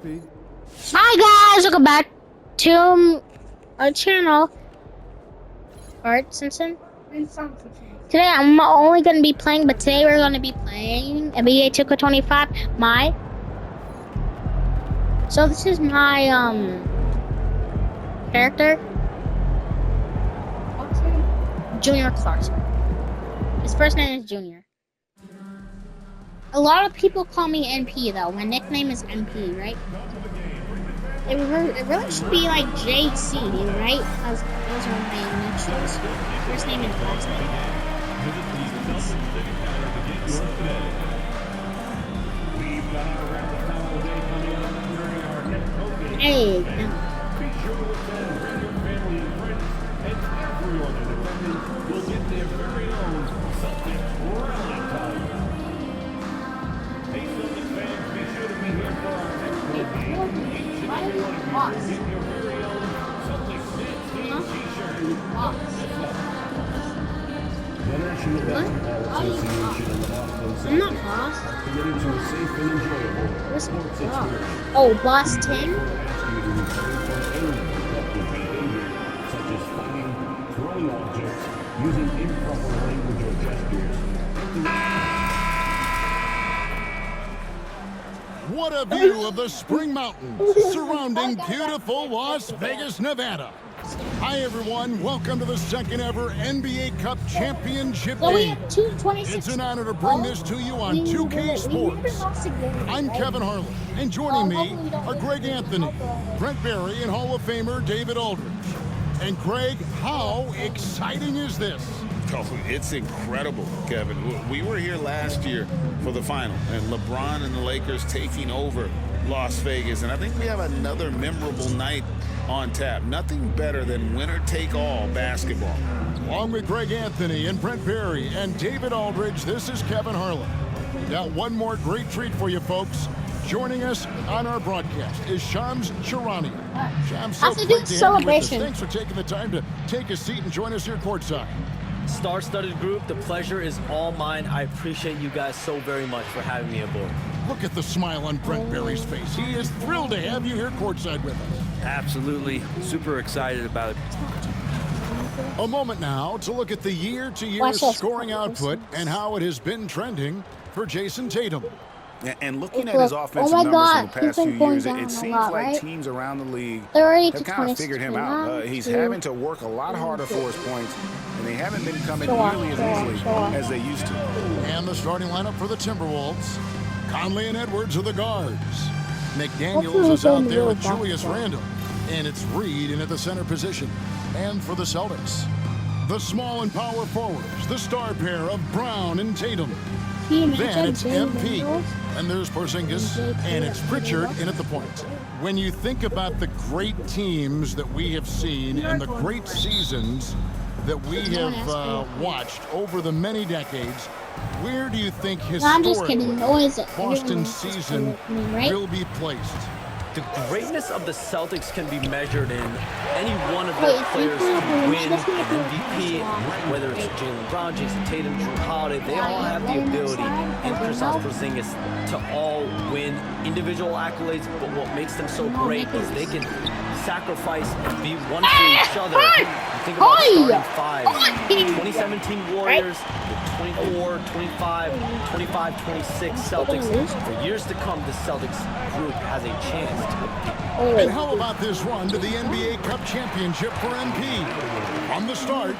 Hi guys, welcome back to our channel, Art Simpson. Today I'm only going to be playing, but today we're going to be playing NBA 2K25. So this is my character, Junior Clarkson. His first name is Junior. A lot of people call me NP though. My nickname is NP, right? It really should be like JC, right? Because those are my initials. First name and last name. Hey, no. Boss. I'm not boss. What's boss? Oh, Boss Ting? Such as fighting, throwing objects, using improper language or gestures. What a view of the Spring Mountains surrounding beautiful Las Vegas, Nevada. Hi everyone, welcome to the second ever NBA Cup Championship game. It's an honor to bring this to you on 2K Sports. I'm Kevin Harlan, and joining me are Greg Anthony, Brent Barry, and Hall of Famer David Aldridge. And Greg, how exciting is this? Oh, it's incredible, Kevin. We were here last year for the final, and LeBron and the Lakers taking over Las Vegas, and I think we have another memorable night on tap. Nothing better than winner-take-all basketball. Along with Greg Anthony and Brent Barry and David Aldridge, this is Kevin Harlan. Got one more great treat for you folks. Joining us on our broadcast is Shams Charania. Shams, so great to have you with us. Thanks for taking the time to take a seat and join us here courtside. Star-studded group, the pleasure is all mine. I appreciate you guys so very much for having me aboard. Look at the smile on Brent Barry's face. He is thrilled to have you here courtside with us. Absolutely. Super excited about it. A moment now to look at the year-to-year scoring output and how it has been trending for Jason Tatum. And looking at his offensive numbers in the past few years, it seems like teams around the league have kind of figured him out. He's having to work a lot harder for his points, and they haven't been coming nearly as easily as they used to. And the starting lineup for the Timberwolves. Conley and Edwards are the guards. McDaniels is out there with Julius Randle. And it's Reed in at the center position. And for the Celtics, the small and power forwards, the star pair of Brown and Tatum. Then it's MP, and there's Porzingis, and it's Pritchard in at the point. When you think about the great teams that we have seen and the great seasons that we have watched over the many decades, where do you think historically Boston's season will be placed? The greatness of the Celtics can be measured in any one of their players who win an MVP, whether it's Jaylen Brown, Jason Tatum, Jrue Holiday. They all have the ability, and Kristaps Porzingis, to all win individual accolades, but what makes them so great is they can sacrifice and be one for each other. Think about starting five. 2017 Warriors, the 24, 25, 25, 26 Celtics. For years to come, the Celtics group has a chance. And how about this run to the NBA Cup Championship for MP? From the start,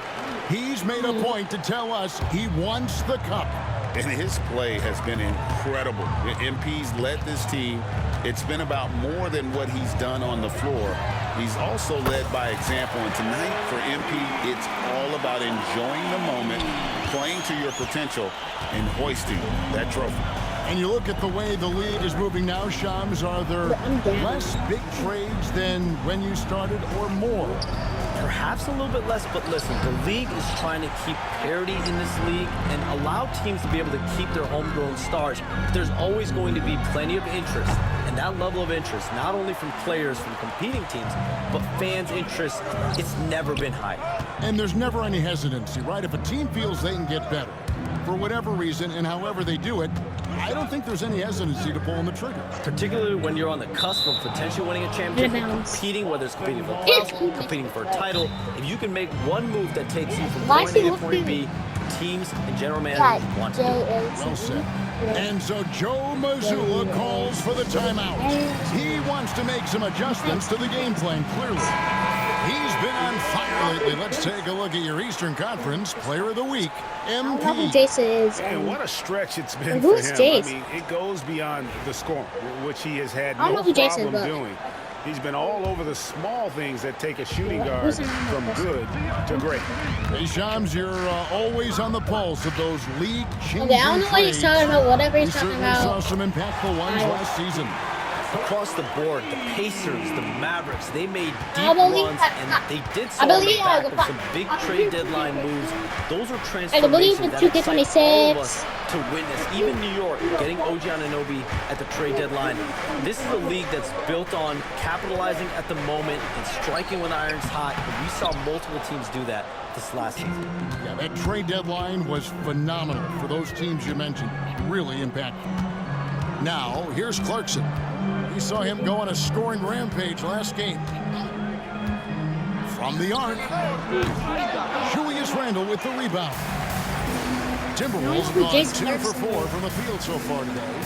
he's made a point to tell us he wants the cup. And his play has been incredible. MP's led this team. It's been about more than what he's done on the floor. He's also led by example. And tonight for MP, it's all about enjoying the moment, playing to your potential, and hoisting that trophy. And you look at the way the league is moving now, Shams, are there less big trades than when you started or more? Perhaps a little bit less, but listen, the league is trying to keep parity in this league and allow teams to be able to keep their homegrown stars. There's always going to be plenty of interest, and that level of interest, not only from players from competing teams, but fans' interest, it's never been higher. And there's never any hesitancy, right? If a team feels they can get better, for whatever reason and however they do it, I don't think there's any hesitancy to pulling the trigger. Particularly when you're on the cusp of potentially winning a championship, competing, whether it's competing for playoffs, competing for a title. If you can make one move that takes you from point A to point B, teams and general managers want to do it. Well said. And so Joe Mazzulla calls for the timeout. He wants to make some adjustments to the game plan, clearly. He's been on fire lately. Let's take a look at your Eastern Conference Player of the Week, I don't know who MP. Jason is. And what a stretch it's been for Who's him. Jace? I mean, it goes beyond the scoring, which he has had I don't no know who Jace is, problem but- doing. He's been all over the small things that take a shooting guard Who's the name of from this? good to great. Hey, Shams, you're always on the pulse of those league-changing Okay, I don't know what he's trades. talking about. Whatever We he's talking certainly saw about. some impactful ones last season. Across the board, the Pacers, the Mavericks, they made deep I believe runs, that- and they did so I on the believe back that- of some big I trade believe- deadline moves. Those are I believe transformations with that 2K26. excite all of us to witness. Even New York, getting OG Anunoby at the trade deadline. This is a league that's built on capitalizing at the moment and striking when the iron's hot. And we saw multiple teams do that this last season. Yeah, that trade deadline was phenomenal for those teams you mentioned. Really impactful. Now, here's Clarkson. We saw him go on a scoring rampage last game. From the arc, Julius Randle with the rebound. Timberwolves have gone Jason 2 for Clarkson 4 from the field so far today.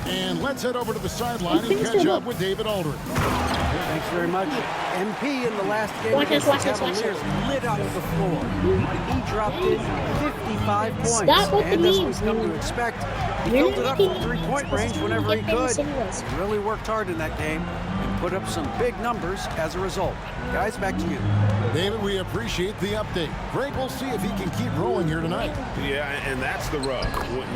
And let's head over to the sideline and catch up with David Aldridge. Thanks very much. MP in the last game Watch against this, the watch this, watch Cavaliers lit up the floor. He dropped in 55 points. Stop with the And as memes, we've come man. to expect, he You're filled it up making from three-point memes. range This is whenever how he you get famous could. anyways. He really worked hard in that game and put up some big numbers as a result. Guys, back to you. David, we appreciate the update. Greg, we'll see if he can keep rolling here tonight. Yeah, and that's the rub.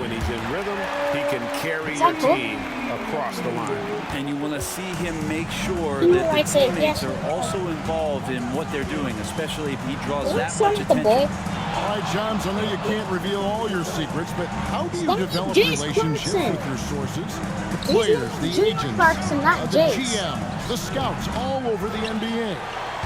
When he's in rhythm, he can carry Is your that cool? team across the line. And you want to see him make sure Ooh, that the I'd say teammates yes. are also involved in what they're doing, especially if he draws that What's much up with the attention. boy? All right, Johns, I know you can't reveal all your secrets, but how do you Stop develop Jace relationships Clarkson. with your sources? The players, the Jace agents, Clarkson, not the Jace. GMs, the scouts all over the NBA.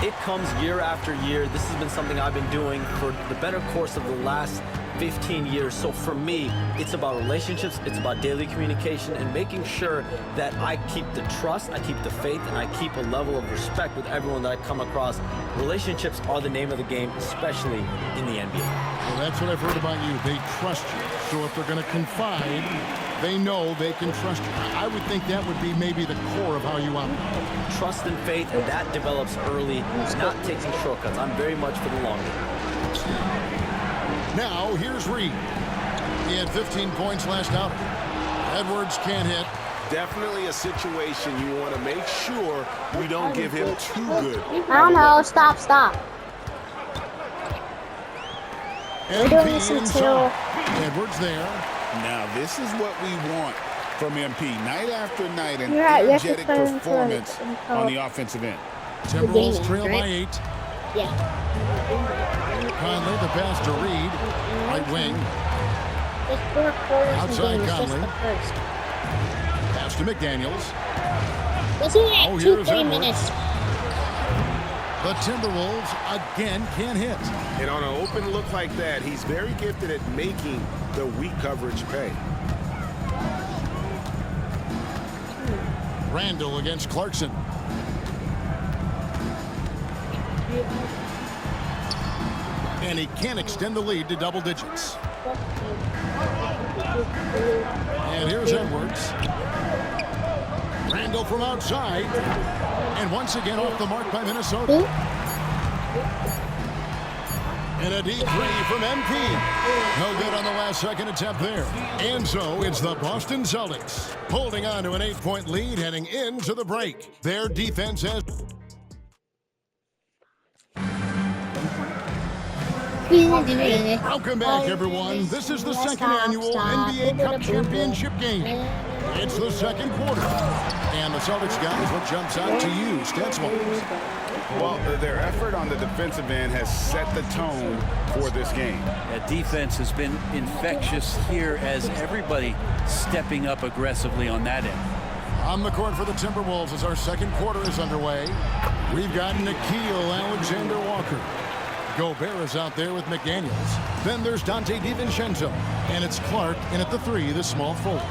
It comes year after year. This has been something I've been doing for the better course of the last 15 years. So for me, it's about relationships, it's about daily communication and making sure that I keep the trust, I keep the faith, and I keep a level of respect with everyone that I come across. Relationships are the name of the game, especially in the NBA. Well, that's what I've heard about you. They trust you. So if they're going to confide, they know they can trust you. I would think that would be maybe the core of how you operate. Trust and faith, and that develops early, not taking shortcuts. I'm very much for the long game. Now, here's Reed. He had 15 points last outing. Edwards can't hit. Definitely a situation you want to make sure you don't give him too good. I don't know. Stop. We're doing this MP until- inside. Edwards there. Now, this is what we want from MP. Night after night, an You're right, you have to energetic put him performance until- on the offensive end. Timberwolves game, trail by right? 8. Yeah. Conley, the pass to Reed. Right wing. There's 4 quarters Outside in the game. It's just Conley. the first. Pass to McDaniels. It's only Oh, at here's 2-3 Edwards. minutes. The Timberwolves again can't hit. And on an open look like that, he's very gifted at making the weak coverage pay. Randall against Clarkson. And he can't extend the lead to double digits. And here's Edwards. Randall from outside. And once again off the mark by Minnesota. Who? And a deep three from MP. No good on the last second attempt there. And so it's the Boston Celtics holding on to an 8-point lead heading into the break. Their defense has... Welcome back, everyone. This is the second annual NBA Cup Championship game. It's the second quarter. And the Celtics guys, what jumps out to you, stats-wise? Well, their effort on the defensive end has set the tone for this game. That defense has been infectious here as everybody stepping up aggressively on that end. On the court for the Timberwolves as our second quarter is underway. We've got Nickeil Alexander-Walker. Gobert is out there with McDaniels. Then there's Dante DiVincenzo. And it's Clark in at the 3, the small forward.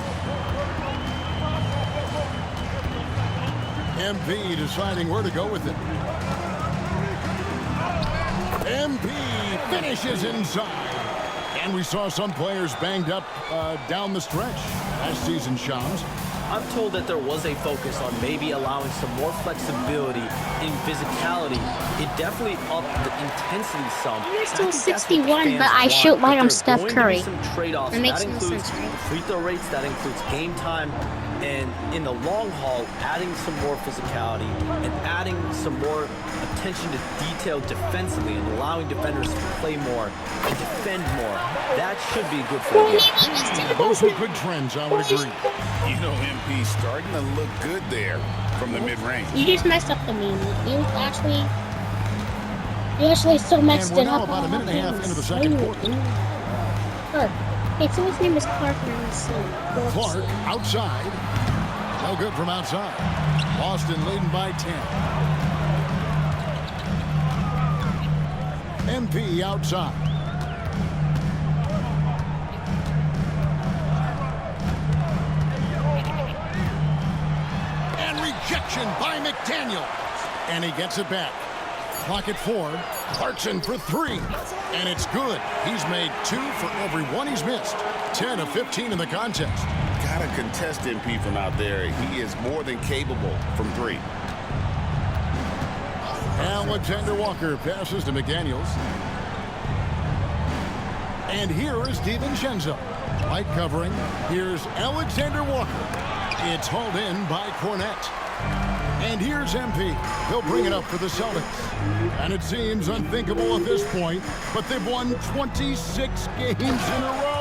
MP deciding where to go with it. MP finishes inside. And we saw some players banged up down the stretch last season, Shams. I'm told that there was a focus on maybe allowing some more flexibility in physicality. It definitely upped the intensity some. You're still 61, but I shoot like I'm Steph Curry. Some trade-offs. That makes that no includes sense, right? free throw rates, that includes game time, and in the long haul, adding some more physicality and adding some more attention to detail defensively and allowing defenders to play more and defend more. That should be good for the game. Those are good trends, I would agree. You know, MP starting to look good there from the mid-range. You just messed up the meme. You actually still messed And we're it now up. about a minute and a half into the second quarter. Clark. Hey, so his name is Clark. Clark outside. No good from outside. Boston leading by 10. MP outside. And rejection by McDaniel. And he gets it back. Clock at 4. Clarkson for 3. And it's good. He's made 2 for every one he's missed. 10 of 15 in the contest. Got to contest MP from out there. He is more than capable from 3. Alexander Walker passes to McDaniels. And here is DiVincenzo. Light covering. Here's Alexander Walker. It's hauled in by Cornette. And here's MP. He'll bring it up for the Celtics. And it seems unthinkable at this point, but they've won 26 games in a row.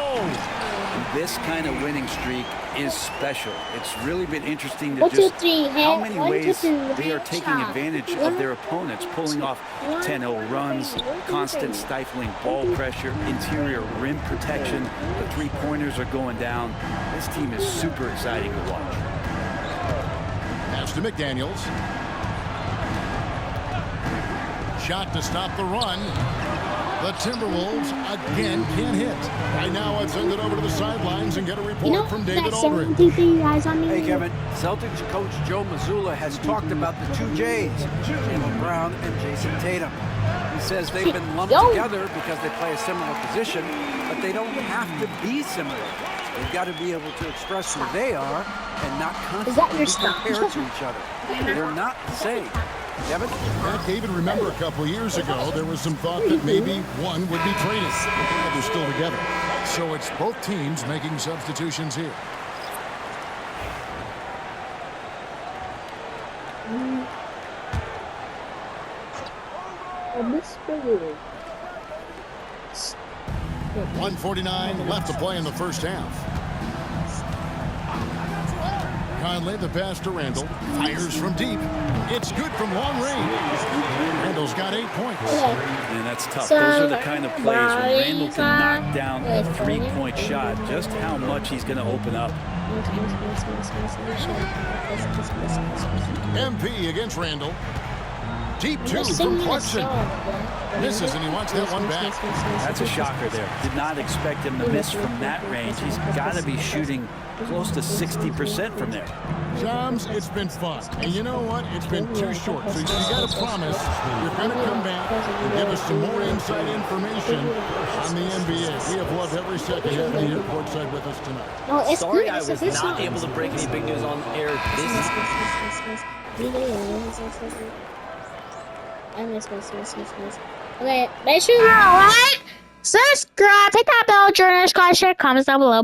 This kind of winning streak is special. It's really been interesting to 1, 2, just 3, how many 1, 2, ways 3, they are taking shot. advantage of their opponents, pulling off 10-0 runs, constant stifling ball pressure, interior rim protection. The three-pointers are going down. This team is super exciting to watch. Pass to McDaniels. Shot to stop the run. The Timberwolves again can't hit. Right now, I'd send it over to the sidelines and get a report from David Aldridge. Hey, Kevin. Celtics coach Joe Mazzulla has talked about the 2 J's, Jaylen Brown and Jason Tatum. He says they've been lumped together because they play a similar position, but they don't have to be similar. They've got to be able to express who they are and not constantly be compared to each other. They're not the same. Kevin? Matt, David, remember a couple years ago, there was some thought that maybe one would be traded, but they're still together. So it's both teams making substitutions here. .149 left to play in the first half. Conley, the pass to Randall. Fires from deep. It's good from long range. Randall's got 8 points. And that's tough. Those are the kind of plays when Randall can knock down a three-point shot. Just how much he's going to open up. MP against Randall. Deep 2 from Clarkson. Misses, and he wants that one back. That's a shocker there. Did not expect him to miss from that range. He's got to be shooting close to 60% from there. Shams, it's been fun. And you know what? It's been too short. So you got to promise you're going to come back and give us some more inside information on the NBA. We have loved every second having you here courtside with us tonight. No, it's Sorry good. I was not able to break any big news on air Okay, make sure you like, subscribe, hit that bell, join our Squad share, comments down below.